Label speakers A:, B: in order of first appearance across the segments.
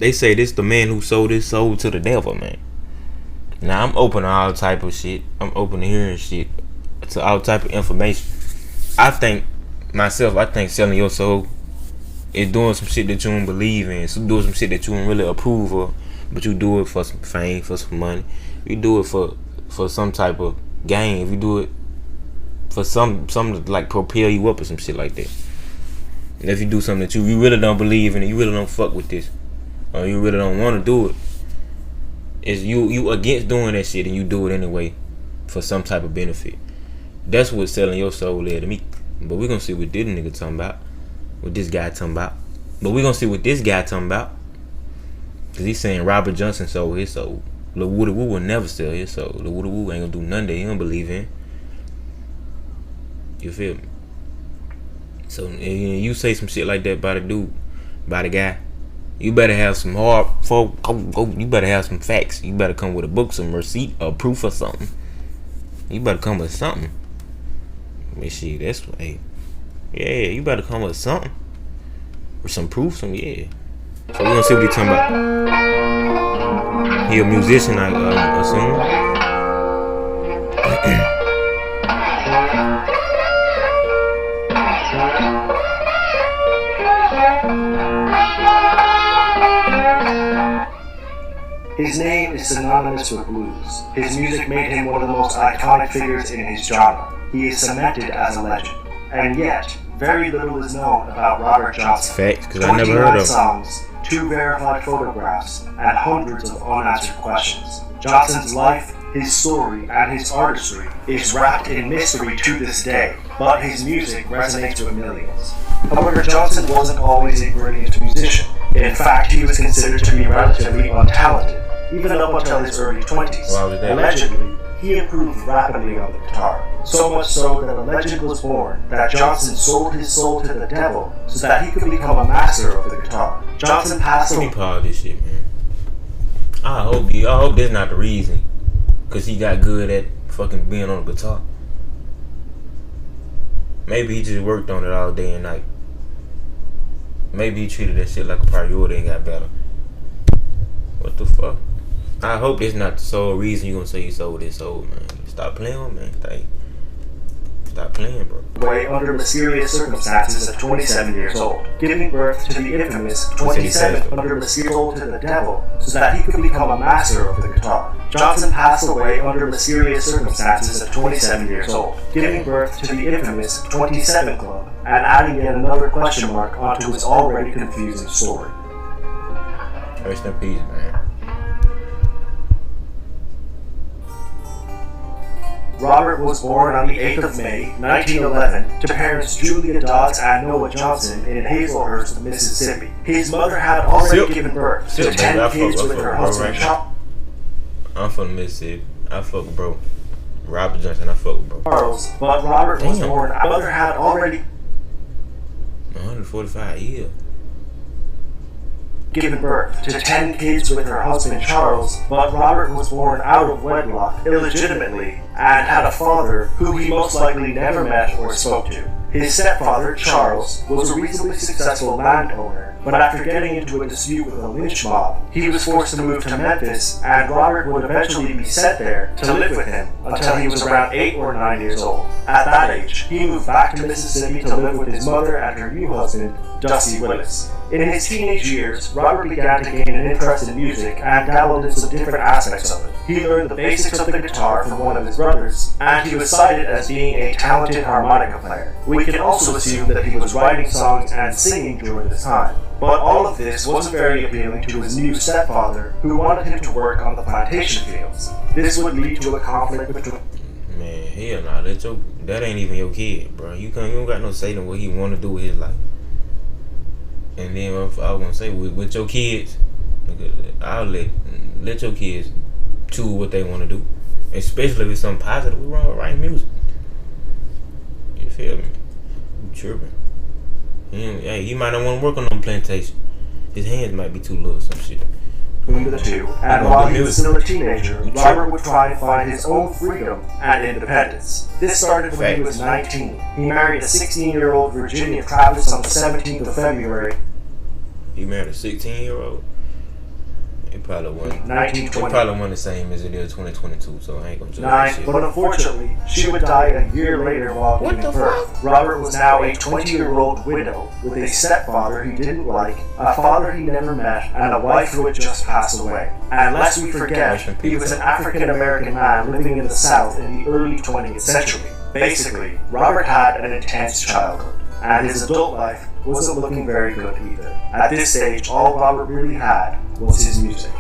A: They say this the man who sold his soul to the devil, man. Now I'm open to all type of shit. I'm open to hearing shit, to all type of information. I think selling your soul is doing some shit that you don't believe in. So doing some shit that you don't really approve of, but you do it for some fame, for some money. You do it for some type of gain. If you do it for something to like propel you up or some shit like that. And if you do something that you really don't believe in, and you really don't fuck with this, or you really don't want to do it, is you against doing that shit and you do it anyway for some type of benefit. That's what selling your soul is to me. But we're gonna see what this nigga talking about, what this guy talking about. But we're gonna see what this guy talking about, cause he's saying Robert Johnson sold his soul. Lil Woody Woo will never sell his soul. Lil Woody Woo ain't gonna do nothing that he don't believe in. You feel me? So you say some shit like that about a dude, about a guy, you better have some hard folk. You better have some facts. You better come with a book, some receipt, or proof or something. You better come with something. Let me see. That's hey, yeah. You better come with something, or some proof. So we're gonna see what he talking about. He a musician, I assume.
B: His name is synonymous with blues. His music made him one of the most iconic figures in his genre. He is cemented as a legend. And yet, very little is known about Robert Johnson.
A: Facts, because I never heard of him.
B: 29 songs, 2 verified photographs, and hundreds of unanswered questions. Johnson's life, his story, and his artistry is wrapped in mystery to this day, but his music resonates with millions. However, Johnson wasn't always a brilliant musician. In fact, he was considered to be relatively untalented, even up until his early 20s. Allegedly, he improved rapidly on the guitar, so much so that a legend was born that Johnson sold his soul to the devil so that he could become a master of the guitar. Johnson passed away.
A: Let me pause this shit, man. I hope that's not the reason, cause he got good at fucking being on the guitar. Maybe he just worked on it all day and night. Maybe he treated that shit like a priority and got better. What the fuck? I hope that's not the sole reason you gonna say you sold this soul, man. Stop playing, man. Stop playing, bro.
B: Away under mysterious circumstances at 27 years old, giving birth to the infamous 27 under mysterious soul to the devil so that he could become a master of the guitar. Johnson passed away under mysterious circumstances at 27 years old, giving birth to the infamous 27 Club and adding yet another question mark onto his already confusing story.
A: Rest in peace, man.
B: Robert was born on the 8th of May, 1911, to parents Julia Dodds and Noah Johnson in Hazelhurst, Mississippi. His mother had already given birth to 10 kids with her husband Charles.
A: I'm from Mississippi. I fuck with bro. Robert Johnson, I fuck with bro.
B: Charles, but Robert was born. Mother had already
A: 145 years.
B: Given birth to 10 kids with her husband Charles, but Robert was born out of wedlock, illegitimately, and had a father who he most likely never met or spoke to. His stepfather, Charles, was a reasonably successful landowner, but after getting into a dispute with a lynch mob, he was forced to move to Memphis, and Robert would eventually be sent there to live with him until he was around 8 or 9 years old. At that age, he moved back to Mississippi to live with his mother and her new husband, Dusty Willis. In his teenage years, Robert began to gain an interest in music and dabbled in some different aspects of it. He learned the basics of the guitar from one of his brothers, and he was cited as being a talented harmonica player. We can also assume that he was writing songs and singing during this time. But all of this wasn't very appealing to his new stepfather, who wanted him to work on the plantation fields. This would lead to a conflict between...
A: Man, hell nah, that ain't even your kid, bro. You don't got no say in what he want to do with his life. And then I was gonna say with your kids, I'll let your kids choose what they want to do, especially if it's something positive. What's wrong with writing music? You feel me? You tripping? Hey, he might not want to work on no plantation. His hands might be too little, some shit.
B: Between the two, and while he was still a teenager, Robert would try to find his own freedom and independence. This started when he was 19. He married a 16-year-old Virginia Travis on the 17th of February.
A: He married a 16-year-old? It probably wasn't. It
B: 1920.
A: probably wasn't the same as it is 2022, so I ain't gonna judge that
B: 9,
A: shit.
B: but unfortunately, she would die a year later while giving birth. Robert was now a 20-year-old widow with a stepfather he didn't like, a father he never met, and a wife who had just passed away. And lest we forget, he was an African-American man living in the South in the early 20th century. Basically, Robert had an intense childhood, and his adult life wasn't looking very good either. At this stage, all Robert really had was his music.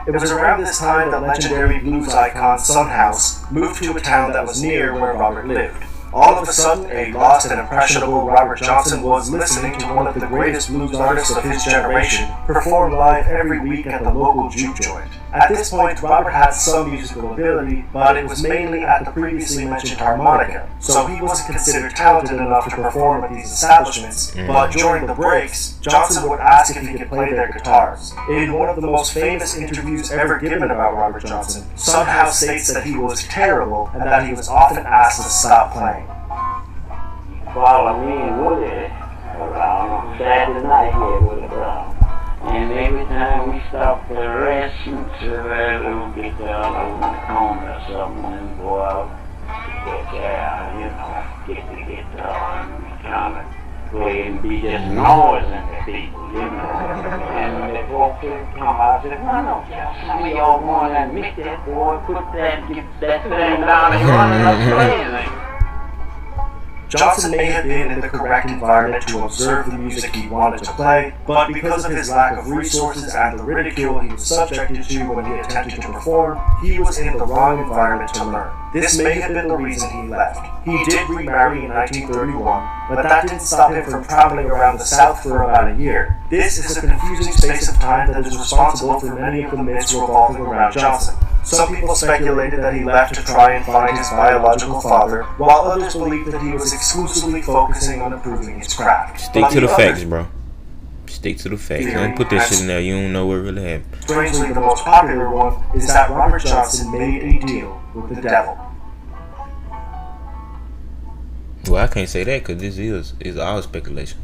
B: It was around this time that legendary blues icon Son House moved to a town that was near where Robert lived. All of a sudden, a lost and impressionable Robert Johnson was listening to one of the greatest blues artists of his generation perform live every week at the local juke joint. At this point, Robert had some musical ability, but it was mainly at the previously mentioned harmonica, so he wasn't considered talented enough to perform at these establishments, but during the breaks, Johnson would ask if he could play their guitars. In one of the most famous interviews ever given about Robert Johnson, Son House states that he was terrible and that he was often asked to stop playing.
C: Follow me and Woody around Saturday night here with the Brown. And every time we stop for the rest and sit there, we'll get down over the corner or something and go out to get down, get the guitar and kind of play and be just noising to people, And the folks would come out and say, well, no, some of y'all want to admit that, boy, put that thing down and run it up playing.
B: Johnson may have been in the correct environment to observe the music he wanted to play, but because of his lack of resources and the ridicule he was subjected to when he attempted to perform, he was in the wrong environment to learn. This may have been the reason he left. He did remarry in 1931, but that didn't stop him from traveling around the South for about a year. This is a confusing space of time that is responsible for many of the myths revolving around Johnson. Some people speculated that he left to try and find his biological father, while others believed that he was exclusively focusing on improving his craft.
A: Stick to the facts, bro. Stick to the facts. Don't put that shit in there. You don't know what really happened.
B: Strangely, the most popular one is that Robert Johnson made a deal with the devil.
A: Well, I can't say that because this is all speculation.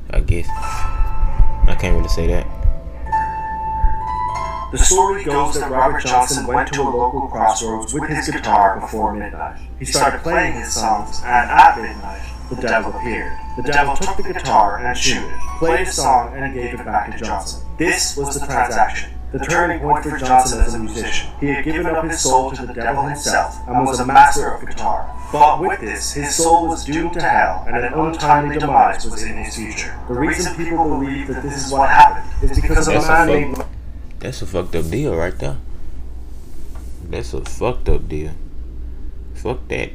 A: I guess I can't really say that.
B: The story goes that Robert Johnson went to a local crossroads with his guitar before midnight. He started playing his songs, and at midnight, the devil appeared. The devil took the guitar and chewed it, played a song, and gave it back to Johnson. This was the transaction, the turning point for Johnson as a musician. He had given up his soul to the devil himself, and was a master of guitar. But with this, his soul was doomed to hell, and an untimely demise was in his future. The reason people believe that this is what happened is because of a man named...
A: That's a fucked up deal right there. That's a fucked up deal. Fuck that.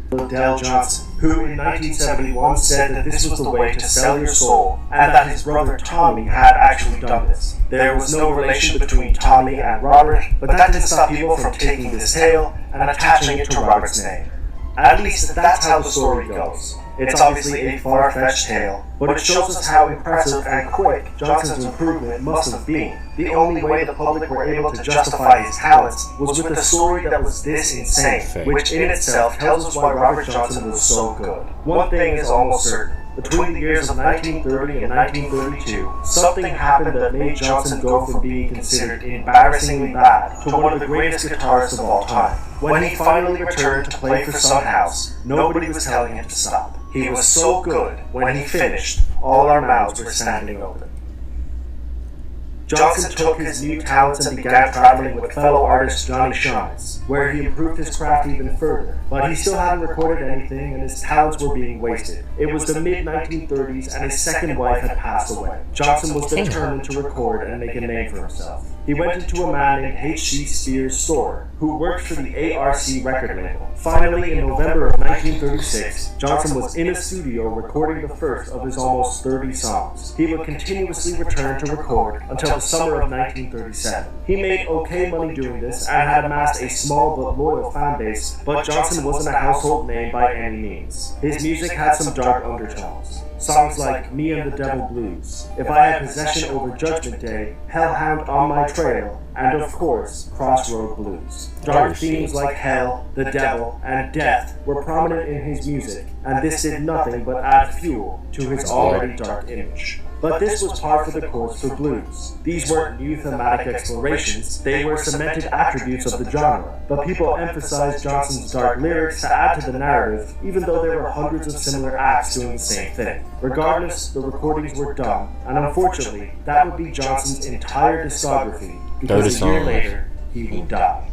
B: Del Johnson, who in 1971 said that this was the way to sell your soul, and that his brother Tommy had actually done this. There was no relation between Tommy and Robert, but that didn't stop people from taking this tale and attaching it to Robert's name. At least that's how the story goes. It's obviously a far-fetched tale, but it shows us how impressive and quick Johnson's improvement must have been. The only way the public were able to justify his talents was with a story that was this insane, which in itself tells us why Robert Johnson was so good. One thing is almost certain. Between the years of 1930 and 1932, something happened that made Johnson go from being considered embarrassingly bad to one of the greatest guitarists of all time. When he finally returned to play for Son House, nobody was telling him to stop. He was so good, when he finished, all our mouths were standing open. Johnson took his new talents and began traveling with fellow artist Johnny Shines, where he improved his craft even further. But he still hadn't recorded anything, and his talents were being wasted. It was the mid-1930s, and his second wife had passed away. Johnson was determined to record and make a name for himself. He went into a man named H.C. Spears' store, who worked for the ARC record label. Finally, in November of 1936, Johnson was in a studio recording the first of his almost 30 songs. He would continuously return to record until the summer of 1937. He made okay money doing this and had amassed a small but loyal fan base, but Johnson wasn't a household name by any means. His music had some dark undertones. Songs like Me and the Devil Blues, If I Had Possession Over Judgment Day, Hellhound on My Betrayal, and of course, Crossroad Blues. Dark themes like hell, the devil, and death were prominent in his music, and this did nothing but add fuel to his already dark image. But this was par for the course for blues. These weren't new thematic explorations, they were cemented attributes of the genre, but people emphasized Johnson's dark lyrics to add to the narrative, even though there were hundreds of similar acts doing the same thing. Regardless, the recordings were done, and unfortunately, that would be Johnson's entire discography, because a year later, he would die.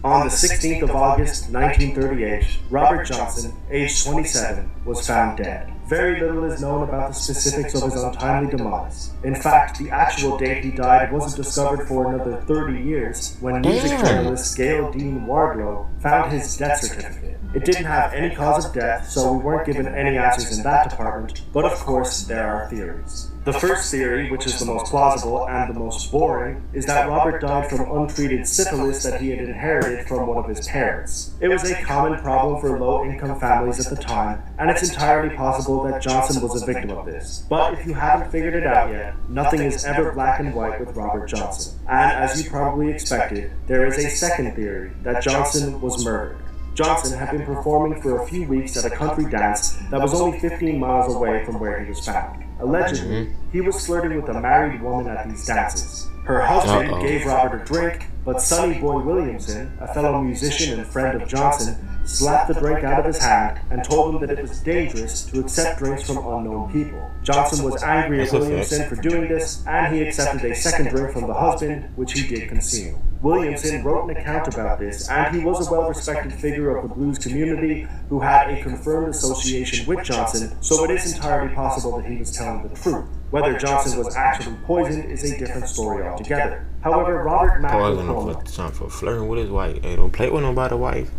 B: On the 16th of August, 1938, Robert Johnson, aged 27, was found dead. Very little is known about the specifics of his untimely demise. In fact, the actual date he died wasn't discovered for another 30 years when music journalist Gail Dean Wardlow found his death certificate. It didn't have any cause of death, so we weren't given any answers in that department, but of course, there are theories. The first theory, which is the most plausible and the most boring, is that Robert died from untreated syphilis that he had inherited from one of his parents. It was a common problem for low-income families at the time, and it's entirely possible that Johnson was a victim of this. But if you haven't figured it out yet, nothing is ever black and white with Robert Johnson. And as you probably expected, there is a second theory, that Johnson was murdered. Johnson had been performing for a few weeks at a country dance that was only 15 miles away from where he was found. Allegedly, he was flirting with a married woman at these dances. Her husband gave Robert a drink, but Sonny Boy Williamson, a fellow musician and friend of Johnson, slapped the drink out of his hand and told him that it was dangerous to accept drinks from unknown people. Johnson was angry at Williamson for doing this, and he accepted a second drink from the husband, which he did conceal. Williamson wrote an account about this, and he was a well-respected figure of the blues community who had a confirmed association with Johnson, so it is entirely possible that he was telling the truth. Whether Johnson was actually poisoned is a different story altogether. However, Robert
A: Poison for flirting with his wife. Hey, don't play with nobody wife.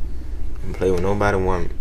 A: Don't play with nobody woman.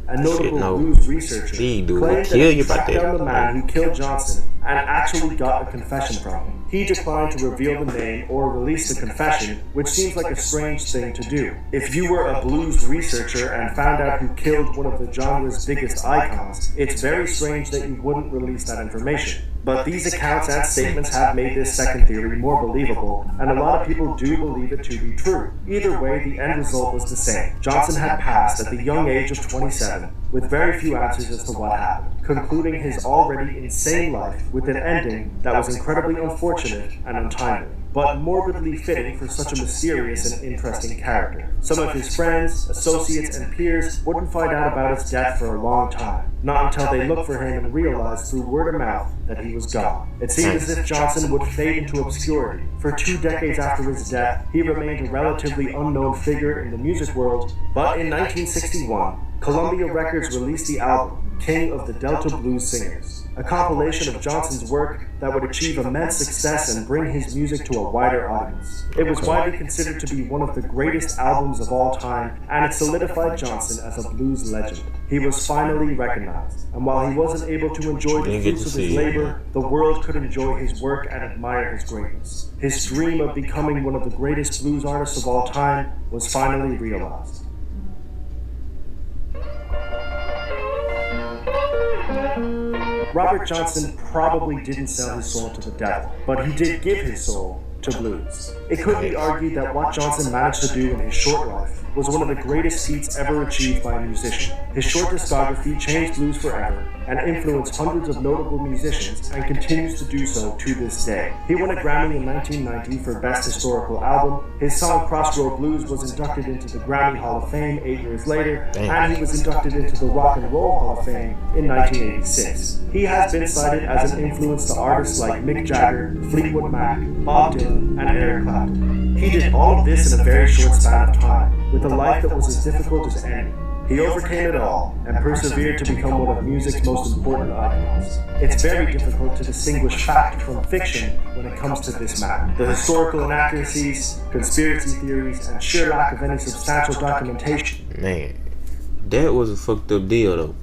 B: A notable blues researcher claimed that he tracked down the man who killed Johnson and actually got a confession from him. He declined to reveal the name or release the confession, which seems like a strange thing to do. If you were a blues researcher and found out who killed one of the genre's biggest icons, it's very strange that you wouldn't release that information. But these accounts and statements have made this second theory more believable, and a lot of people do believe it to be true. Either way, the end result was the same. Johnson had passed at the young age of 27, with very few answers as to what happened, concluding his already insane life with an ending that was incredibly unfortunate and untimely, but morbidly fitting for such a mysterious and interesting character. Some of his friends, associates, and peers wouldn't find out about his death for a long time, not until they looked for him and realized through word of mouth that he was gone. It seemed as if Johnson would fade into obscurity. For 2 decades after his death, he remained a relatively unknown figure in the music world, but in 1961, Columbia Records released the album, King of the Delta Blues Singers, a compilation of Johnson's work that would achieve immense success and bring his music to a wider audience. It was widely considered to be one of the greatest albums of all time, and it solidified Johnson as a blues legend. He was finally recognized, and while he wasn't able to enjoy the fruits of his labor, the world could enjoy his work and admire his greatness. His dream of becoming one of the greatest blues artists of all time was finally realized. Robert Johnson probably didn't sell his soul to the devil, but he did give his soul to blues. It could be argued that what Johnson managed to do in his short life was one of the greatest feats ever achieved by a musician. His short discography changed blues forever and influenced hundreds of notable musicians and continues to do so to this day. He won a Grammy in 1990 for Best Historical Album. His song Crossroad Blues was inducted into the Grammy Hall of Fame 8 years later, and he was inducted into the Rock and Roll Hall of Fame in 1986. He has been cited as an influence to artists like Mick Jagger, Fleetwood Mac, Bob Dylan, and Eric Clapton. He did all of this in a very short span of time, with a life that was as difficult as any. He overcame it all and persevered to become one of music's most important icons. It's very difficult to distinguish fact from fiction when it comes to this matter. The historical inaccuracies, conspiracy theories, and sheer lack of any substantial documentation.
A: Man, that was a fucked up deal though.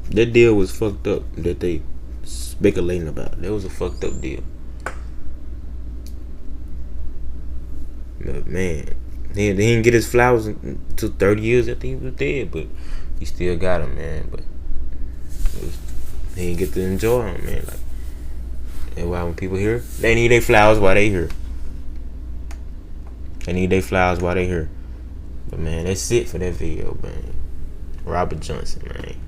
A: That deal was fucked up that they speculating about. That was a fucked up deal. But man, he didn't get his flowers until 30 years after he was dead. But he still got him, man. But he didn't get to enjoy him, man. Like, and why when people here, they need their flowers while they here. They need their flowers while they here. But man, that's it for that video, man. Robert Johnson, man.